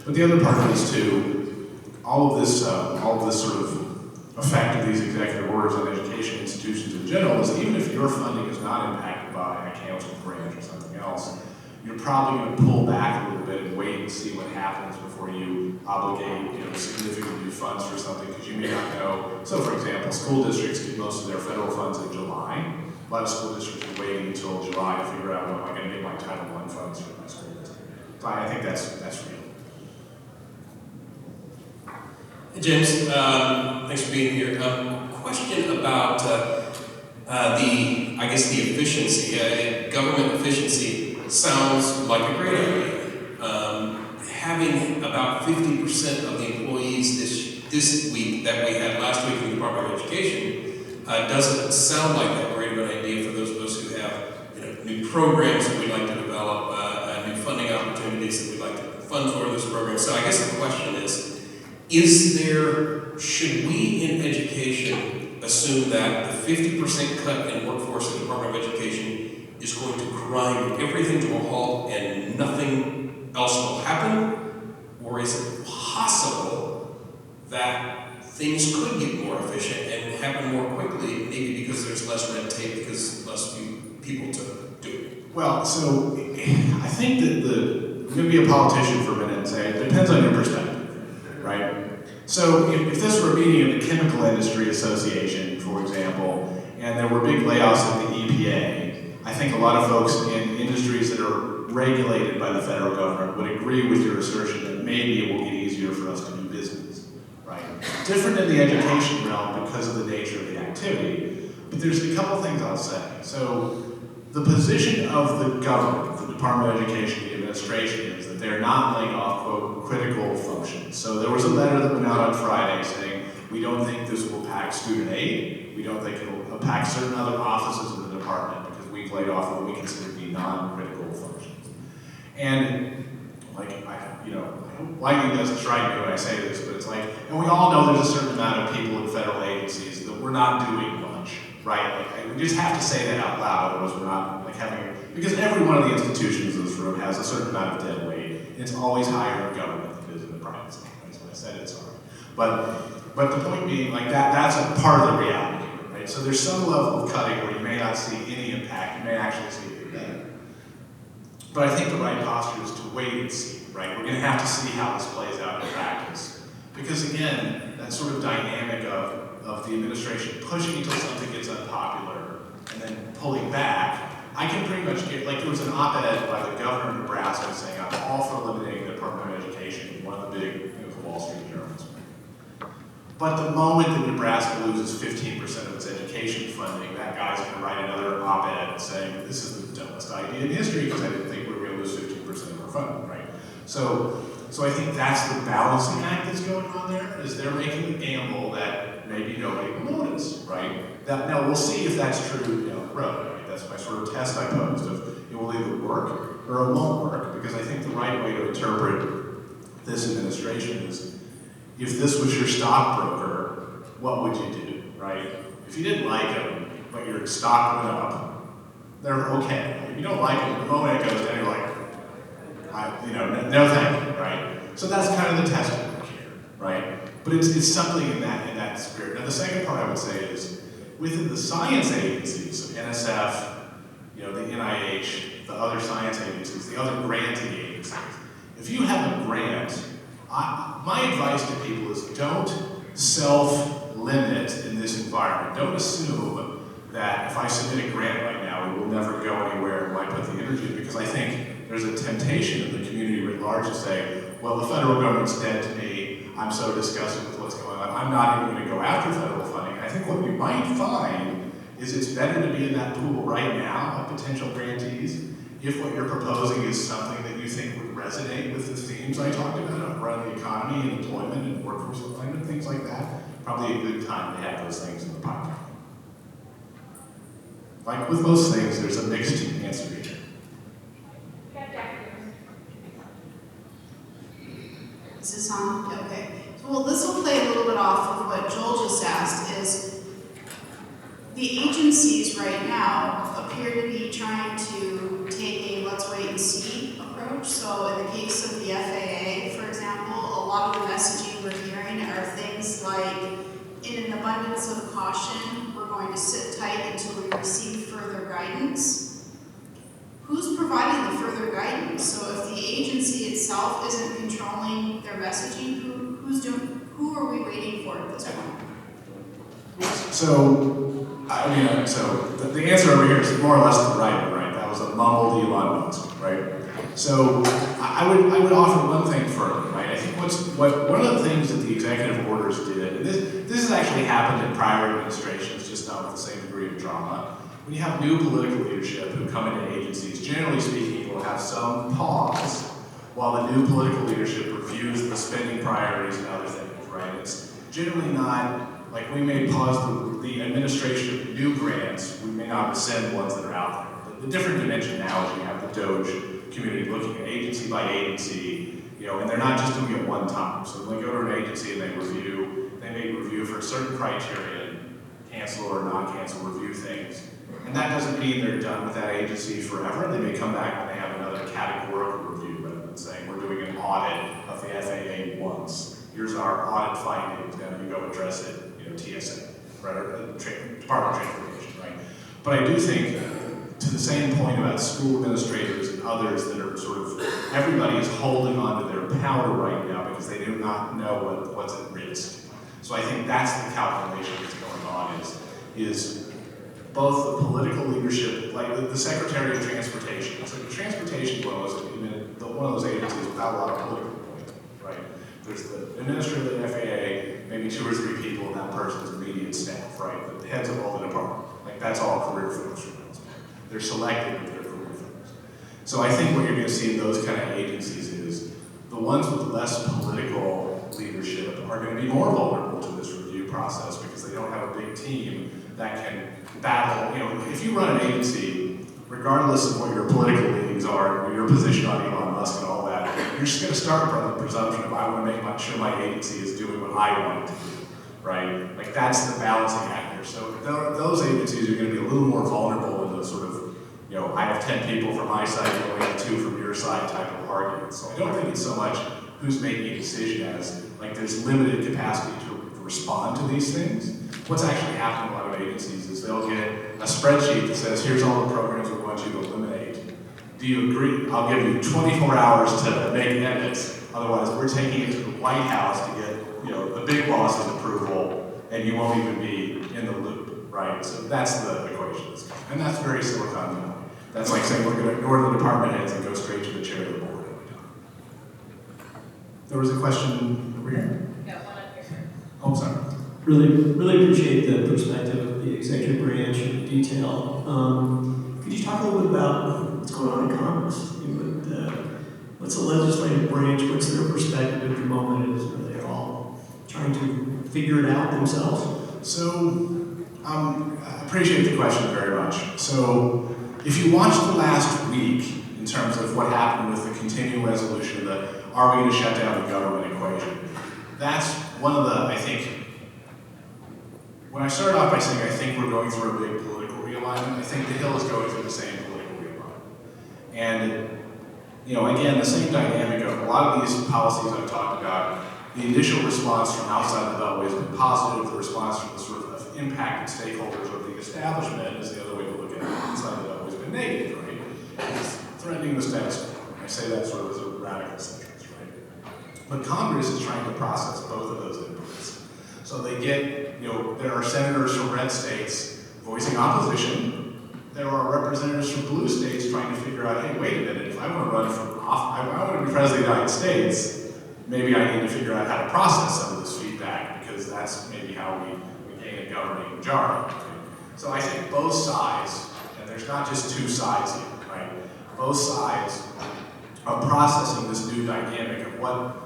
S2: But the other part of this too, all of this sort of effect of these executive orders on education institutions in general is even if your funding is not impacted by a council branch or something else, you're probably going to pull back a little bit and wait and see what happens before you obligate significant new funds for something because you may not know. So for example, school districts get most of their federal funds in July. A lot of school districts are waiting until July to figure out, well, am I going to get my Title I funds for my school district? So I think that's real.
S5: Hey James, thanks for being here. Question about the efficiency. Government efficiency sounds like a great idea. Having about 50% of the employees this week that we had last week in the Department of Education doesn't sound like that great of an idea for those of us who have new programs that we'd like to develop, new funding opportunities that we'd like to fund toward this program. So I guess the question is should we in education assume that the 50% cut in workforce in the Department of Education is going to grind everything to a halt and nothing else will happen? Or is it possible that things could get more efficient and happen more quickly, maybe because there's less red tape, because less people to do it?
S2: Well, so I think that I'm going to be a politician for a minute and say it depends on your perspective, right? So if this were a meeting of the Chemical Industry Association, for example, and there were big layoffs at the EPA, I think a lot of folks in industries that are regulated by the federal government would agree with your assertion that maybe it will get easier for us to do business, right? Different in the education realm because of the nature of the activity, but there's a couple things I'll say. So the position of the government, the Department of Education, the administration, is that they're not laying off, quote, critical functions. So there was a letter that went out on Friday saying, we don't think this will impact student aid, we don't think it will impact certain other offices in the department because we've laid off what we consider to be non-critical functions. And like, I lightning doesn't strike me when I say this, but it's like, and we all know there's a certain amount of people in federal agencies that we're not doing much, right? Like, we just have to say that out loud, otherwise we're not like having, because every one of the institutions in this room has a certain amount of dead weight. It's always higher in government than it is in the private sector. That's what I said, it's hard. But the point being, like that's a part of the reality, right? So there's some level of cutting where you may not see any impact, you may actually see it better. But I think the right posture is to wait and see, right? We're gonna have to see how this plays out in practice. Because again, that sort of dynamic of the administration pushing until something gets unpopular and then pulling back, I can pretty much get, like there was an op-ed by the governor of Nebraska saying, I'm all for eliminating the Department of Education, one of the big Wall Street journals. But the moment that Nebraska loses 15% of its education funding, that guy's gonna write another op-ed saying, this is the dumbest idea in history because I didn't think we were gonna lose 15% of our funding, right? So I think that's the balancing act that's going on there, is they're making a gamble that maybe nobody will notice, right? Now we'll see if that's true down the road, right? That's my sort of test I posed of it will either work or it won't work, because I think the right way to interpret this administration is, if this was your stockbroker, what would you do, right? If you didn't like them, but your stock went up, they're okay. If you don't like them, the moment it goes down, you're like, no thank you, right? So that's kind of the test work here, right? But it's something in that spirit. Now the second part I would say is, within the science agencies, so NSF, the NIH, the other science agencies, the other granting agencies, if you have a grant, my advice to people is don't self-limit in this environment. Don't assume that if I submit a grant right now, it will never go anywhere and why put the energy in, because I think there's a temptation in the community writ large to say, well, the federal government's dead to me, I'm so disgusted with what's going on, I'm not even going to go after federal funding. I think what we might find is it's better to be in that pool right now of potential grantees if what you're proposing is something that you think would resonate with the themes I talked about around the economy and employment and workforce alignment, things like that. Probably a good time to have those things in the pipeline. Like with most things, there's a mixed answer here.
S3: Is this on? Okay. Well, this will play a little bit off of what Joel just asked, is the agencies right now appear to be trying to take a let's wait and see approach. So in the case of the FAA, for example, a lot of the messaging we're hearing are things like, in an abundance of caution, we're going to sit tight until we receive further guidance. Who's providing the further guidance? So if the agency itself isn't controlling their messaging, who are we waiting for at this point?
S2: So the answer over here is more or less the right? That was a mumbled Elon Musk, right? So I would offer one thing further, right? I think one of the things that the executive orders did, and this has actually happened in prior administrations, just not with the same degree of drama. When you have new political leadership who come into agencies, generally speaking, will have some pause while the new political leadership reviews the spending priorities and other things, right? It's generally not, like we may pause the administration of new grants, we may not rescind ones that are out there. The different dimension now is you have the DOGE community looking at agency by agency, and they're not just doing it one time. So when they go to an agency and they may review for a certain criteria, cancel or not cancel, review things. And that doesn't mean they're done with that agency forever. They may come back when they have another categorical review rather than saying we're doing an audit of the FAA once. Here's our audit findings, now you go address it, TSA, right, or Department of Transportation, right? But I do think, to the same point about school administrators and others that are sort of, everybody is holding on to their power right now because they do not know what's at risk. So I think that's the calculation that's going on is both the political leadership, like the Secretary of Transportation. So the transportation one was one of those agencies without a lot of political appointment, right? There's the administrator of the FAA, maybe 2 or 3 people in that person's immediate staff, right? The heads of all the departments. Like that's all career folks for the most part. They're selected with their career folks. So I think what you're going to see in those kind of agencies is the ones with less political leadership are going to be more vulnerable to this review process because they don't have a big team that can battle. If you run an agency, regardless of what your political leanings are, or your position on Elon Musk and all that, you're just going to start from the presumption of I want to make sure my agency is doing what I want it to do, right? Like that's the balancing act here. So those agencies are going to be a little more vulnerable in the sort of, I have 10 people from my side, you only have 2 from your side type of argument. So I don't think it's so much who's making a decision as, like, there's limited capacity to respond to these things. What's actually happening in a lot of agencies is they'll get a spreadsheet that says, here's all the programs we want you to eliminate. Do you agree? I'll give you 24 hours to make edits. Otherwise, we're taking it to the White House to get, the big boss's approval, and you won't even be in the loop, right? So that's the equation that's coming. And that's very Silicon Valley. That's like saying we're going to ignore the department heads and go straight to the chair of the board every time. There was a question over here.
S1: Yeah, one up here.
S2: Oh, sorry.
S6: Really appreciate the perspective of the executive branch and the detail. Could you talk a little bit about what's going on in Congress? What's the legislative branch? What's their perspective at the moment? Are they all trying to figure it out themselves?
S2: So, I appreciate the question very much. So, if you watched the last week in terms of what happened with the continuing resolution, the are we going to shut down the government equation, that's one of the, I think, when I started off by saying I think we're going through a big political realignment, I think the Hill is going through the same political realignment. And, again, the same dynamic of a lot of these policies I've talked about, the initial response from outside the Beltway has been positive, the response from the sort of impacted stakeholders of the establishment is the other way to look at it, inside the Beltway has been negative, right? It's threatening the status quo. I say that sort of as a radical centrist, right? But Congress is trying to process both of those inputs. So they get, there are senators from red states voicing opposition. There are representatives from blue states trying to figure out, hey, wait a minute, if I want to run for office, I want to be president of the United States, maybe I need to figure out how to process some of this feedback because that's maybe how we gain a governing majority. So I think both sides, and there's not just 2 sides here, right? Both sides are processing this new dynamic of what,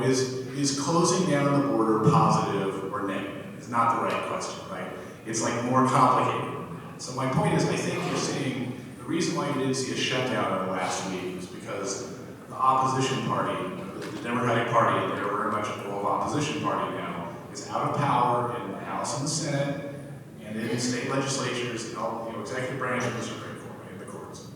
S2: is closing down the border positive or negative? It's not the right question, right? It's like more complicated. So my point is, I think you're seeing, the reason why you didn't see a shutdown in the last week is because the opposition party, the Democratic Party, they're very much a role of opposition party now, is out of power in the House and the Senate, and in state legislatures, and all, executive branch and the Supreme Court, and the courts.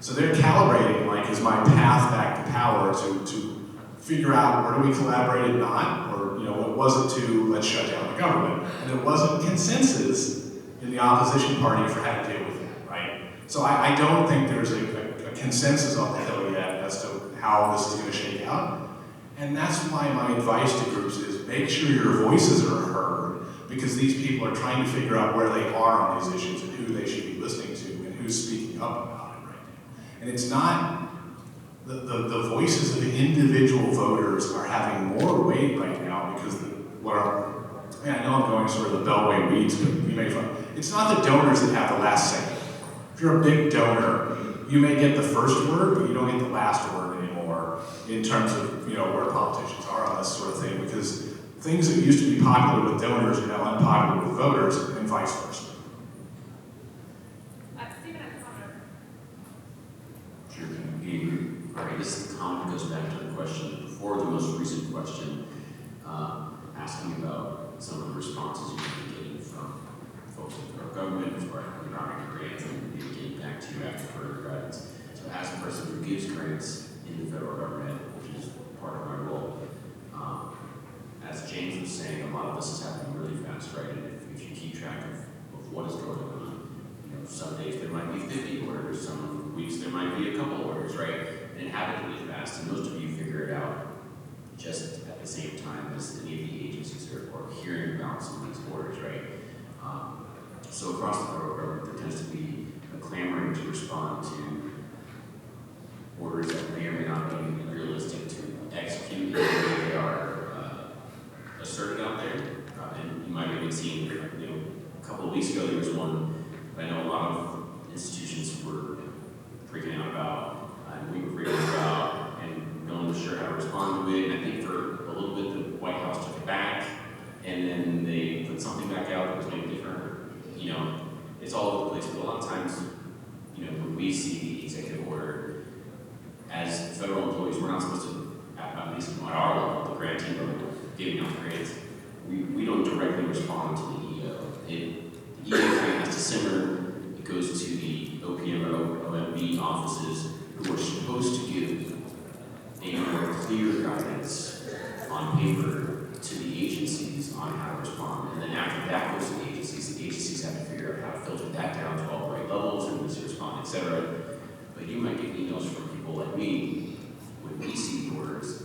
S2: So they're calibrating, like, is my path back to power to figure out where do we collaborate and not, or, it wasn't to let's shut down the government. And there wasn't consensus in the opposition party for how to deal with that, right? So I don't think there's a consensus on the Hill yet as to how this is going to shake out. And that's why my advice to groups is make sure your voices are heard, because these people are trying to figure out where they are on these issues and who they should be listening to and who's speaking up about it right now. And it's not, the voices of individual voters are having more weight right now because I know I'm going sort of the Beltway weeds, but you may find, it's not the donors that have the last say. If you're a big donor, you may get the first word, but you don't get the last word anymore in terms of, where politicians are on this sort of thing, because things that used to be popular with donors are now unpopular with voters, and vice versa.
S1: Stephen, I have a comment.
S7: Sure, all right, this comment goes back to the question before, the most recent question, asking about some of the responses you've been getting from folks in the federal government as far as regarding grants and maybe getting back to you after further guidance. So as a person who gives grants in the federal government, which is part of my role, as James was saying, a lot of this is happening really fast, right? And if you keep track of what is going on, some days there might be 50 orders, some weeks there might be a couple orders, right? And it happens really fast, and most of you figure it out just at the same time as any of the agencies are hearing about some of these orders, right? So across the federal government, there tends to be a clamoring to respond to orders that may or may not be realistic to execute the way they are asserted out there. And you might have even seen, a couple of weeks ago there was one that I know a lot of institutions were freaking out about, and we were freaking out about, and no one was sure how to respond to it. And I think for a little bit the White House took it back, and then they put something back out that was maybe different. It's all over the place. But a lot of times, when we see the executive order, as federal employees, we're not supposed to at least at our level, the grant team level, giving out grants, we don't directly respond to the EO. The EO grant has to simmer, it goes to the OPM or OMB offices who are supposed to give a more clear guidance on paper to the agencies on how to respond. And then after that goes to the agencies have to figure out how to filter that down to all the right levels and who's to respond, etc. But you might get emails from people like me when we see the orders.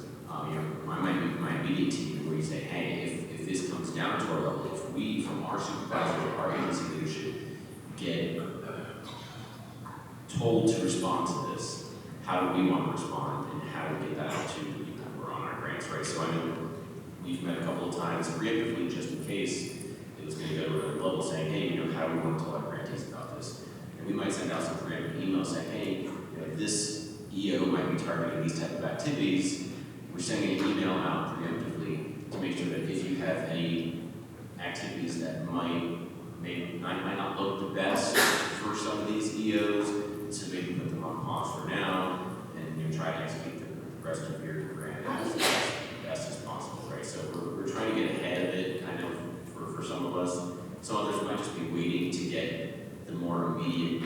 S7: My immediate team where you say, hey, if this comes down to our level, if we from our supervisors or our agency leadership get told to respond to this, how do we want to respond and how do we get that out to the people who are on our grants, right? So I know we've met a couple of times preemptively just in case it was going to go to another level saying, hey, how do we want to tell our grantees about this? And we might send out some preemptive emails saying, hey, this EO might be targeting these type of activities. We're sending an email out preemptively to make sure that if you have any activities that might not look the best for some of these EOs, so maybe put them on pause for now and try to execute the rest of your grant as best as possible, right? So we're trying to get ahead of it kind of for some of us. Some others might just be waiting to get the more immediate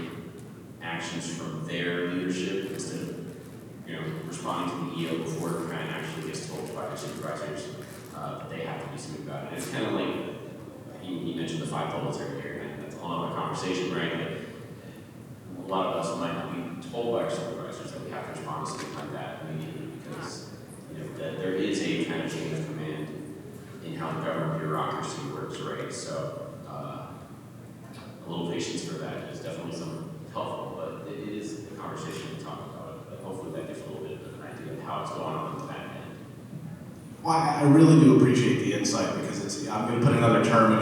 S7: actions from their leadership instead of responding to the EO before the grant actually gets told by their supervisors that they have to do something about it. And it's kind of like, you mentioned the 5 bullets earlier, and that's a whole other conversation, right? But a lot of us might not be told by our supervisors that we have to respond to something like that immediately because that there is a kind of chain of command in how the government bureaucracy works, right? So a little patience for that is definitely something helpful, but it is a conversation to talk about. But hopefully that gives a little bit of an idea of how it's going on the back end.
S2: Well, I really do appreciate the insight because I'm going to put another term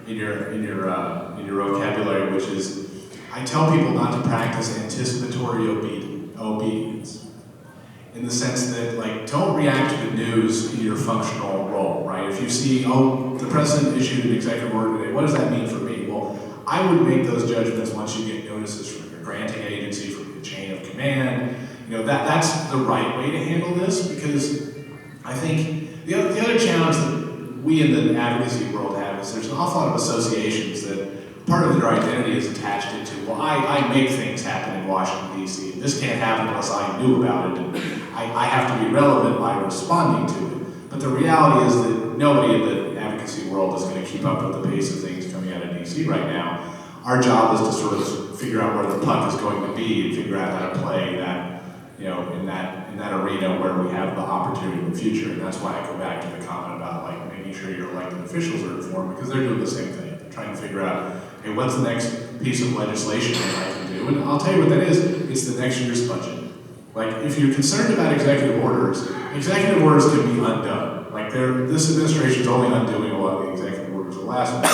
S2: in your vocabulary, which is I tell people not to practice anticipatory obedience, in the sense that don't react to the news in your functional role, right? If you see, the president issued an executive order today, what does that mean for me? Well, I would make those judgments once you get notices from your granting agency, from the chain of command. That's the right way to handle this because I think the other challenge that we in the advocacy world have is there's an awful lot of associations that part of their identity is attached into, well, I make things happen in Washington, D.C. This can't happen unless I knew about it, and I have to be relevant by responding to it. But the reality is that nobody in the advocacy world is going to keep up with the pace of things coming out of D.C. right now. Our job is to sort of figure out where the puck is going to be and figure out how to play that, in that arena where we have the opportunity in the future. And that's why I go back to the comment about making sure your elected officials are informed because they're doing the same thing. They're trying to figure out, hey, what's the next piece of legislation that I can do? And I'll tell you what that is. It's the next year's budget. If you're concerned about executive orders can be undone. This administration's only undoing a lot of the executive orders. The last one.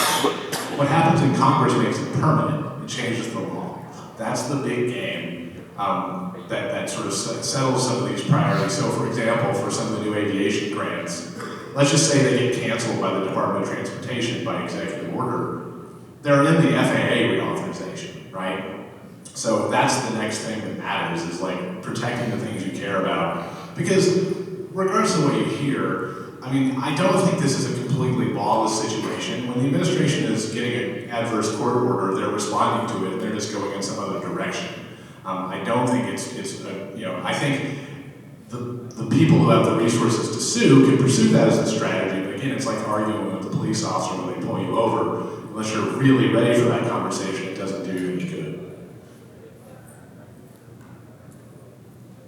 S2: What happens in Congress makes it permanent. It changes the law. That's the big game that sort of settles some of these priorities. So, for example, for some of the new aviation grants, let's just say they get canceled by the Department of Transportation by executive order. They're in the FAA reauthorization, right? So that's the next thing that matters is protecting the things you care about. Because regardless of what you hear, I don't think this is a completely lawless situation. When the administration is getting an adverse court order, they're responding to it, and they're just going in some other direction. I don't think I think the people who have the resources to sue can pursue that as a strategy, but again, it's like arguing with the police officer when they pull you over. Unless you're really ready for that conversation, it doesn't do you any good.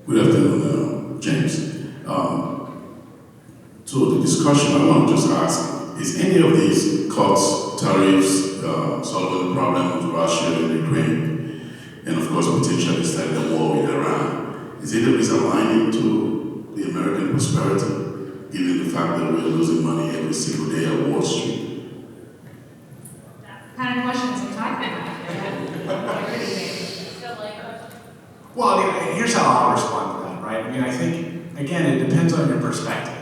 S8: Good afternoon, James. So the discussion I want to just ask, is any of these cuts, tariffs, solving the problem with Russia and Ukraine, and of course potentially starting a war with Iran, is it a misaligning to the American prosperity, given the fact that we're losing money every single day at Wall Street?
S1: What kind of questions are you talking about?
S2: Well, here's how I'll respond to that, right? I think, again, it depends on your perspective.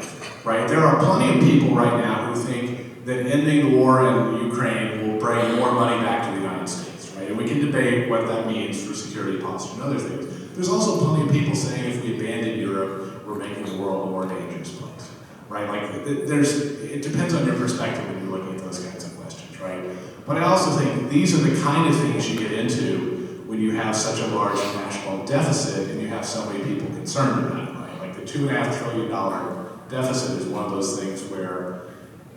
S2: Right? There are plenty of people right now who think that ending the war in Ukraine will bring more money back to the United States, right? And we can debate what that means for security posture and other things. There's also plenty of people saying if we abandon Europe, we're making the world a more dangerous place, right? Like, it depends on your perspective when you're looking at those kinds of questions, right? But I also think these are the kind of things you get into when you have such a large national deficit and you have so many people concerned about it, right? Like the $2.5 trillion deficit is one of those things where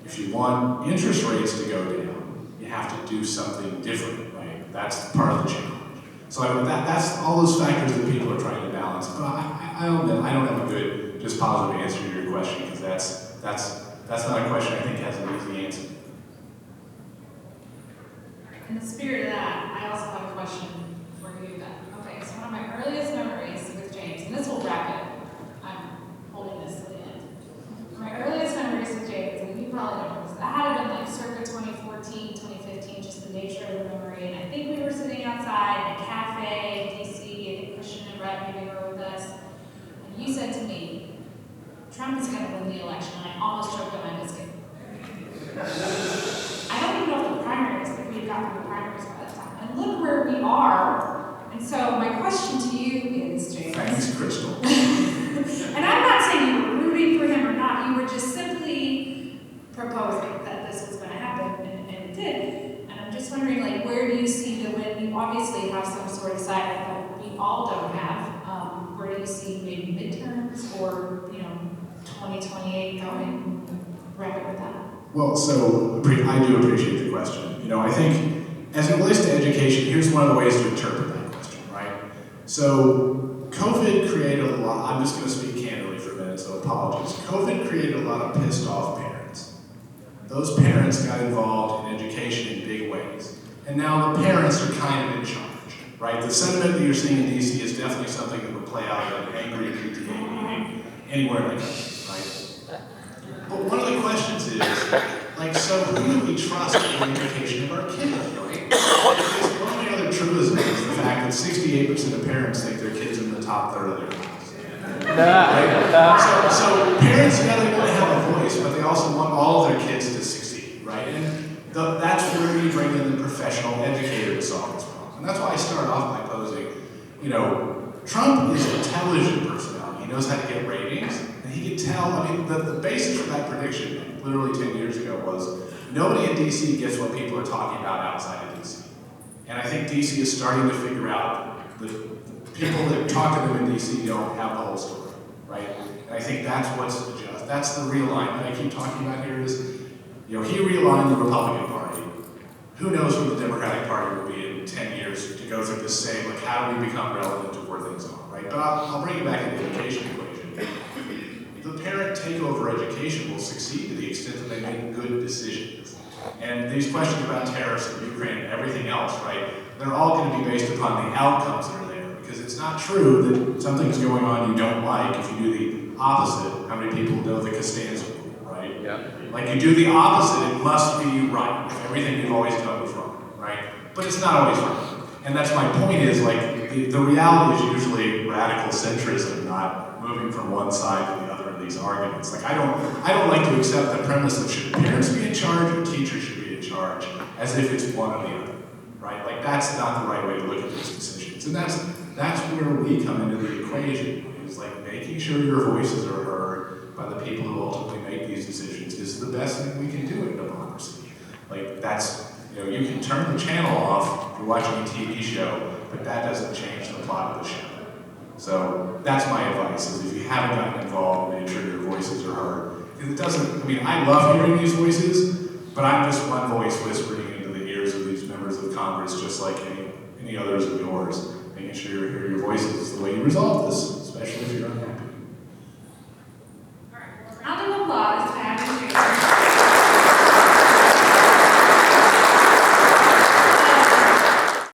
S2: if you want interest rates to go down, you have to do something different, right? That's part of the challenge. So that's all those factors that people are trying to balance. But I don't have a good, just positive answer to your question, because that's not a question I think has an easy answer.
S1: In the spirit of that, I also have a question for you then. Okay, so one of my earliest memories with James, and this will wrap it. I'm holding this to the end. My earliest memories with James, and you probably don't know this, that had been like circa 2014, 2015, just the nature of the memory. And I think we were sitting outside in a cafe in DC, I think Christian and Brett maybe were with us. And you said to me, Trump is going to win the election, and I almost choked on my biscuit. I don't even know if the primaries, if we had gotten the primaries by that time. And look where we are. And so my question to you is, James.
S2: Thanks, Crystal.
S1: And I'm not saying you were rooting for him or not. You were just simply proposing that this was going to happen, and it did. And I'm just wondering, like, where do you see the win? You obviously have some sort of side that we all don't have. Where do you see maybe midterms or, 2028 going right with that?
S2: Well, so I do appreciate the question. I think as it relates to education, here's one of the ways to interpret that question, right? So COVID created a lot, I'm just going to speak candidly for a minute, so apologies. COVID created a lot of pissed off parents. Those parents got involved in education in big ways. And now the parents are kind of in charge, right? The sentiment that you're seeing in DC is definitely something that would play out at an angry PTA meeting anywhere in the country. But one of the questions is, so who do we trust in the education of our kids, right? Because one of the other truisms is the fact that 68% of parents think their kids are in the top third of their class. So parents not only want to have a voice, but they also want all of their kids to succeed, right? And that's where we bring in the professional educator to solve this problem. And that's why I started off by posing, Trump is a television personality. He knows how to get ratings. He could tell, the basis for that prediction, literally 10 years ago, was nobody in DC gets what people are talking about outside of DC. And I think DC is starting to figure out the people that talk to them in DC don't have the whole story, right? And I think that's that's the realignment I keep talking about here is, he realigned the Republican Party. Who knows where the Democratic Party will be in 10 years to go through the same, how do we become relevant to where things are, right? But I'll bring it back to the education equation. The parent takeover education will succeed to the extent that they make good decisions. And these questions about tariffs and Ukraine and everything else, right, they're all going to be based upon the outcomes that are there. Because it's not true that something's going on you don't like if you do the opposite. How many people know the Costanza rule, right? Yeah. Like you do the opposite, it must be right. If everything you've always done was wrong, right? But it's not always right. And that's my point is, the reality is usually radical centrism, not moving from one side to the other in these arguments. I don't like to accept the premise that should parents be in charge or teachers should be in charge as if it's one or the other, right? That's not the right way to look at these decisions. And that's where we come into the equation. It's making sure your voices are heard by the people who ultimately make these decisions is the best thing we can do in democracy. You can turn the channel off if you're watching a TV show, but that doesn't change the plot of the show. So that's my advice, is if you haven't gotten involved, make sure your voices are heard. Because it doesn't, I love hearing these voices, but I'm just one voice whispering into the ears of these members of Congress, just like any others of yours. Making sure you hear your voices is the way you resolve this.